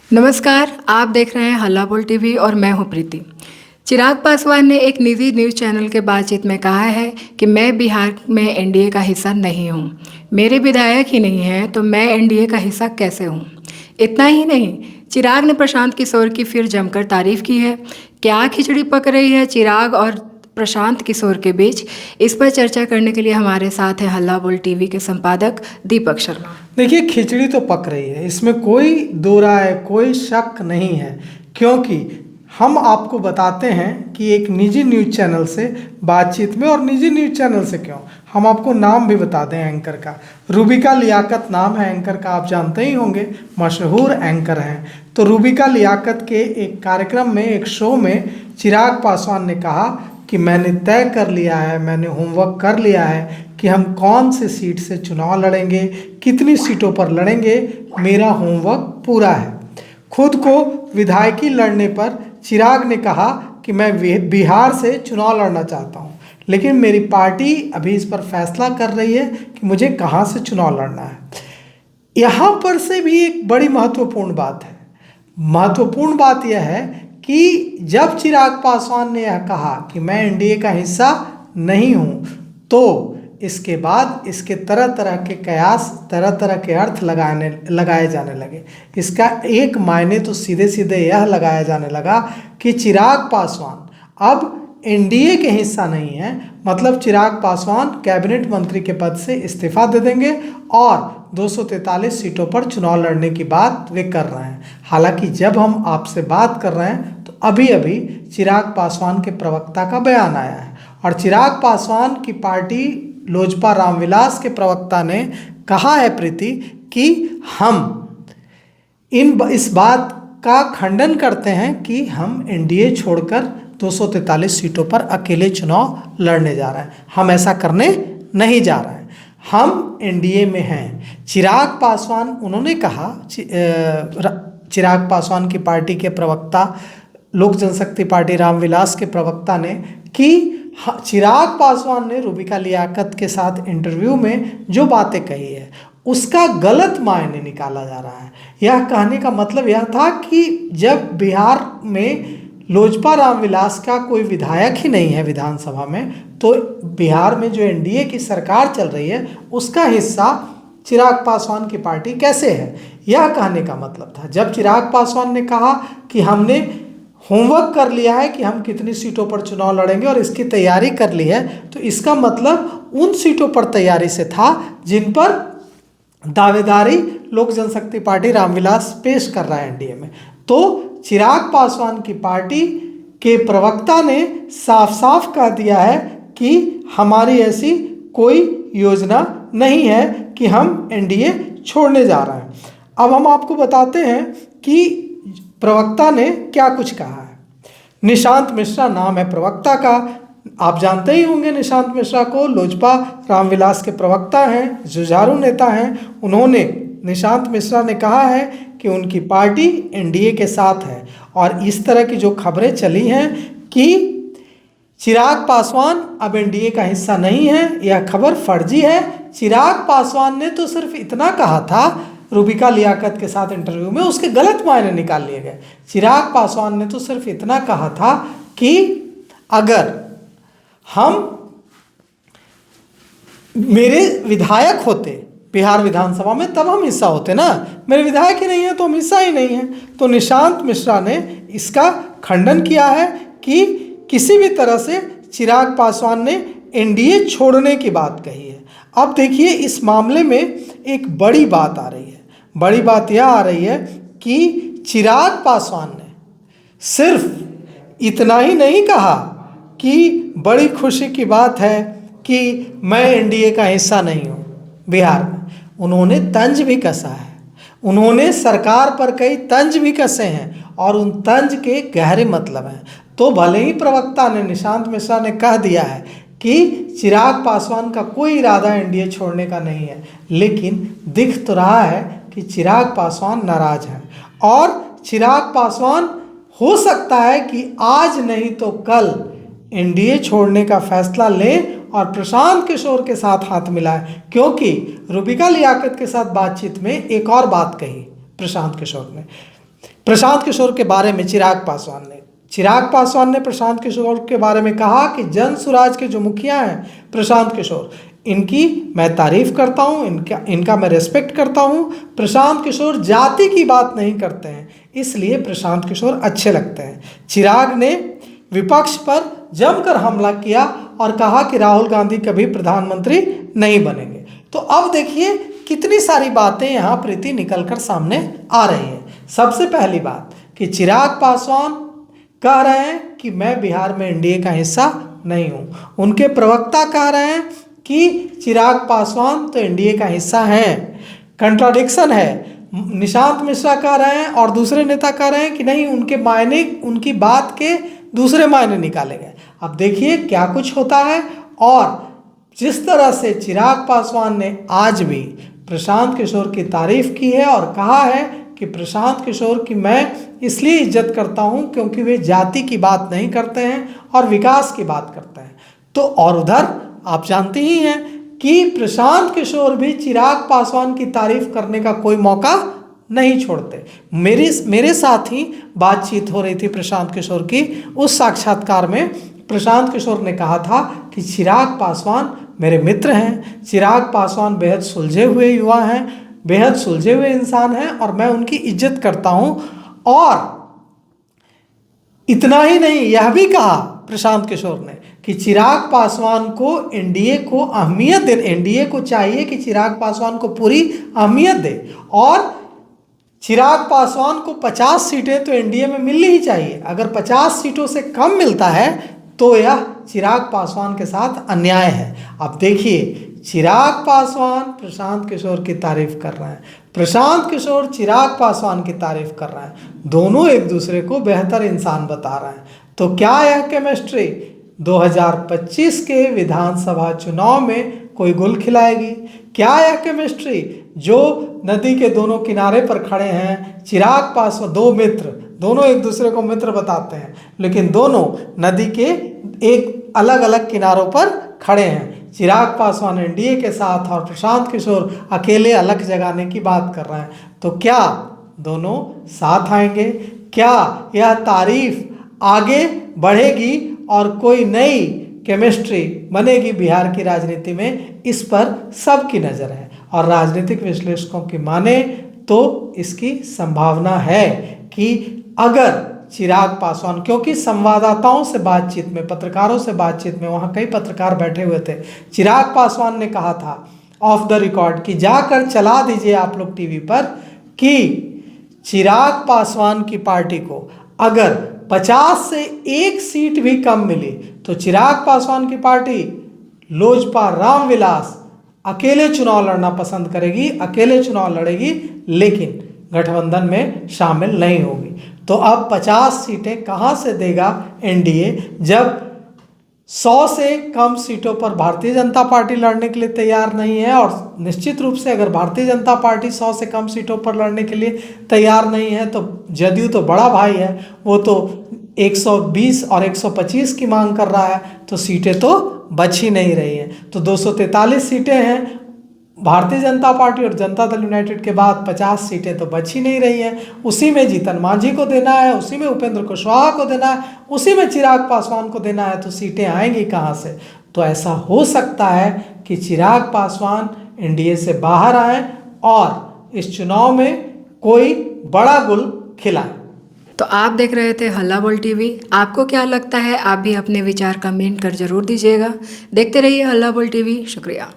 नमस्कार, आप देख रहे हैं हल्ला बोल टीवी और मैं हूं प्रीति। चिराग पासवान ने एक निजी न्यूज़ चैनल के बातचीत में कहा है कि मैं बिहार में एनडीए का हिस्सा नहीं हूं। मेरे विधायक ही नहीं हैं तो मैं एनडीए का हिस्सा कैसे हूं। इतना ही नहीं, चिराग ने प्रशांत किशोर की फिर जमकर तारीफ की है। क्या खिचड़ी पक रही है चिराग और प्रशांत किशोर के बीच, इस पर चर्चा करने के लिए हमारे साथ हैं हल्ला बोल टीवी के संपादक दीपक शर्मा। देखिए, खिचड़ी तो पक रही है, इसमें कोई दो राय कोई शक नहीं है, क्योंकि हम आपको बताते हैं कि एक निजी न्यूज़ चैनल से बातचीत में, और निजी न्यूज़ चैनल से क्यों, हम आपको नाम भी बता दें एंकर का। रूबिका लियाकत नाम है एंकर का, आप जानते ही होंगे, मशहूर एंकर हैं। तो रूबिका लियाकत के एक कार्यक्रम में, एक शो में चिराग पासवान ने कहा कि मैंने तय कर लिया है, मैंने होमवर्क कर लिया है कि हम कौन से सीट से चुनाव लड़ेंगे, कितनी सीटों पर लड़ेंगे, मेरा होमवर्क पूरा है। खुद को विधायकी लड़ने पर चिराग ने कहा कि मैं बिहार से चुनाव लड़ना चाहता हूं, लेकिन मेरी पार्टी अभी इस पर फैसला कर रही है कि मुझे कहां से चुनाव लड़ना है। यहाँ पर से भी एक बड़ी महत्वपूर्ण बात है। महत्वपूर्ण बात यह है कि जब चिराग पासवान ने यह कहा कि मैं एनडीए का हिस्सा नहीं हूं, तो इसके बाद इसके तरह तरह के कयास, तरह तरह के अर्थ लगाए जाने लगे। इसका एक मायने तो सीधे सीधे यह लगाया जाने लगा कि चिराग पासवान अब एनडीए के हिस्सा नहीं है, मतलब चिराग पासवान कैबिनेट मंत्री के पद से इस्तीफा दे देंगे और 243 सीटों पर चुनाव लड़ने की बात वे कर रहे हैं। हालांकि जब हम आपसे बात कर रहे हैं तो अभी अभी चिराग पासवान के प्रवक्ता का बयान आया है, और चिराग पासवान की पार्टी लोजपा रामविलास के प्रवक्ता ने कहा है प्रीति कि हम इस बात का खंडन करते हैं कि हम एनडीए छोड़कर 243 सीटों पर अकेले चुनाव लड़ने जा रहे हैं। हम ऐसा करने नहीं जा रहे हैं, हम एनडीए में हैं। चिराग पासवान, उन्होंने कहा, चिराग पासवान की पार्टी के प्रवक्ता, लोक जनशक्ति पार्टी रामविलास के प्रवक्ता ने, कि चिराग पासवान ने रूबिका लियाकत के साथ इंटरव्यू में जो बातें कही है उसका गलत मायने निकाला जा रहा है। यह कहने का मतलब यह था कि जब बिहार में लोजपा रामविलास का कोई विधायक ही नहीं है विधानसभा में, तो बिहार में जो एनडीए की सरकार चल रही है उसका हिस्सा चिराग पासवान की पार्टी कैसे है, यह कहने का मतलब था। जब चिराग पासवान ने कहा कि हमने होमवर्क कर लिया है कि हम कितनी सीटों पर चुनाव लड़ेंगे और इसकी तैयारी कर ली है, तो इसका मतलब उन सीटों पर तैयारी से था जिन पर दावेदारी लोक जनशक्ति पार्टी रामविलास पेश कर रहा है एनडीए में। तो चिराग पासवान की पार्टी के प्रवक्ता ने साफ साफ कह दिया है कि हमारी ऐसी कोई योजना नहीं है कि हम एनडीए छोड़ने जा रहे हैं। अब हम आपको बताते हैं कि प्रवक्ता ने क्या कुछ कहा है। निशांत मिश्रा नाम है प्रवक्ता का, आप जानते ही होंगे निशांत मिश्रा को, लोजपा रामविलास के प्रवक्ता हैं, जुझारू नेता हैं। उन्होंने, निशांत मिश्रा ने कहा है कि उनकी पार्टी एनडीए के साथ है, और इस तरह की जो खबरें चली हैं कि चिराग पासवान अब एनडीए का हिस्सा नहीं है, यह खबर फर्जी है। चिराग पासवान ने तो सिर्फ इतना कहा था रूबिका लियाकत के साथ इंटरव्यू में, उसके गलत मायने निकाल लिए गए। चिराग पासवान ने तो सिर्फ इतना कहा था कि अगर हम, मेरे विधायक होते बिहार विधानसभा में तब हम हिस्सा होते ना, मेरे विधायक ही नहीं है तो हम हिस्सा ही नहीं है। तो निशांत मिश्रा ने इसका खंडन किया है कि किसी भी तरह से चिराग पासवान ने एनडीए छोड़ने की बात कही है। अब देखिए, इस मामले में एक बड़ी बात आ रही है। बड़ी बात यह आ रही है कि चिराग पासवान ने सिर्फ इतना ही नहीं कहा कि बड़ी खुशी की बात है कि मैं एनडीए का हिस्सा नहीं हूँ बिहार में, उन्होंने तंज भी कसा है। उन्होंने सरकार पर कई तंज भी कसे हैं, और उन तंज के गहरे मतलब हैं। तो भले ही प्रवक्ता ने, निशांत मिश्रा ने कह दिया है कि चिराग पासवान का कोई इरादा एनडीए छोड़ने का नहीं है, लेकिन दिख तो रहा है कि चिराग पासवान नाराज हैं, और चिराग पासवान हो सकता है कि आज नहीं तो कल एनडीए छोड़ने का फैसला लें और प्रशांत किशोर के साथ हाथ मिलाए, क्योंकि रूबिका लियाकत के साथ बातचीत में एक और बात कही प्रशांत किशोर ने प्रशांत किशोर के बारे में चिराग पासवान ने प्रशांत किशोर के बारे में कहा कि जन सुराज के जो मुखिया हैं प्रशांत किशोर, इनकी मैं तारीफ करता हूँ, इनका मैं रेस्पेक्ट करता हूँ। प्रशांत किशोर जाति की बात नहीं करते हैं, इसलिए प्रशांत किशोर अच्छे लगते हैं। चिराग ने विपक्ष पर जमकर हमला किया और कहा कि राहुल गांधी कभी प्रधानमंत्री नहीं बनेंगे। तो अब देखिए कितनी सारी बातें यहाँ प्रीति निकलकर सामने आ रही हैं। सबसे पहली बात कि चिराग पासवान कह रहे हैं कि मैं बिहार में एनडीए का हिस्सा नहीं हूँ। उनके प्रवक्ता कह रहे हैं कि चिराग पासवान तो एनडीए का हिस्सा हैं। कंट्राडिक्शन है। निशांत मिश्रा कह रहे हैं और दूसरे नेता कह रहे हैं कि नहीं, उनके मायने, उनकी बात के दूसरे मायने निकाले गए। अब देखिए क्या कुछ होता है। और जिस तरह से चिराग पासवान ने आज भी प्रशांत किशोर की तारीफ की है और कहा है कि प्रशांत किशोर की मैं इसलिए इज्जत करता हूं क्योंकि वे जाति की बात नहीं करते हैं और विकास की बात करते हैं। तो और उधर आप जानते ही हैं कि प्रशांत किशोर भी चिराग पासवान की तारीफ करने का कोई मौका नहीं छोड़ते। मेरे साथ ही बातचीत हो रही थी प्रशांत किशोर की। उस साक्षात्कार में प्रशांत किशोर ने कहा था कि चिराग पासवान मेरे मित्र हैं, चिराग पासवान बेहद सुलझे हुए युवा हैं, बेहद सुलझे हुए इंसान हैं और मैं उनकी इज्जत करता हूं। और इतना ही नहीं, यह भी कहा प्रशांत किशोर ने कि चिराग पासवान को एनडीए को अहमियत दे, एनडीए को चाहिए कि चिराग पासवान को पूरी अहमियत दे और चिराग पासवान को 50 सीटें तो एनडीए में मिलनी ही चाहिए। अगर 50 सीटों से कम मिलता है तो यह चिराग पासवान के साथ अन्याय है। अब देखिए चिराग पासवान प्रशांत किशोर की तारीफ कर रहे हैं, प्रशांत किशोर चिराग पासवान की तारीफ कर रहे हैं। दोनों एक दूसरे को बेहतर इंसान बता रहे हैं। तो क्या यह केमिस्ट्री 2025 के विधानसभा चुनाव में कोई गुल खिलाएगी? क्या यह केमिस्ट्री जो नदी के दोनों किनारे पर खड़े हैं, चिराग पासवान, दो मित्र, दोनों एक दूसरे को मित्र बताते हैं लेकिन दोनों नदी के एक अलग अलग किनारों पर खड़े हैं। चिराग पासवान एनडीए के साथ और प्रशांत किशोर अकेले अलग जगाने की बात कर रहे हैं। तो क्या दोनों साथ आएंगे? क्या यह तारीफ आगे बढ़ेगी और कोई नई केमिस्ट्री बनेगी बिहार की राजनीति में? इस पर सबकी नज़र है और राजनीतिक विश्लेषकों की माने तो इसकी संभावना है कि अगर चिराग पासवान, क्योंकि संवाददाताओं से बातचीत में, पत्रकारों से बातचीत में, वहाँ कई पत्रकार बैठे हुए थे, चिराग पासवान ने कहा था ऑफ द रिकॉर्ड कि जाकर चला दीजिए आप लोग टीवी पर कि चिराग पासवान की पार्टी को अगर 50 से 1 सीट भी कम मिली तो चिराग पासवान की पार्टी लोजपा रामविलास अकेले चुनाव लड़ना पसंद करेगी, अकेले चुनाव लड़ेगी, लेकिन गठबंधन में शामिल नहीं होगी। तो अब 50 सीटें कहाँ से देगा एनडीए जब 100 से कम सीटों पर भारतीय जनता पार्टी लड़ने के लिए तैयार नहीं है? और निश्चित रूप से अगर भारतीय जनता पार्टी 100 से कम सीटों पर लड़ने के लिए तैयार नहीं है तो जदयू तो बड़ा भाई है, वो तो 120 और 125 की मांग कर रहा है, तो सीटें तो बच ही नहीं रही हैं। तो 243 सीटें हैं भारतीय जनता पार्टी और जनता दल यूनाइटेड के बाद, 50 सीटें तो बच ही नहीं रही हैं। उसी में जीतन मांझी को देना है, उसी में उपेंद्र कुशवाहा को देना है, उसी में चिराग पासवान को देना है, तो सीटें आएंगी कहाँ से? तो ऐसा हो सकता है कि चिराग पासवान एनडीए से बाहर आए और इस चुनाव में कोई बड़ा गुल खिलाए। तो आप देख रहे थे हल्ला बोल टीवी। आपको क्या लगता है? आप भी अपने विचार कमेंट कर जरूर दीजिएगा। देखते रहिए हल्ला बोल टीवी। शुक्रिया।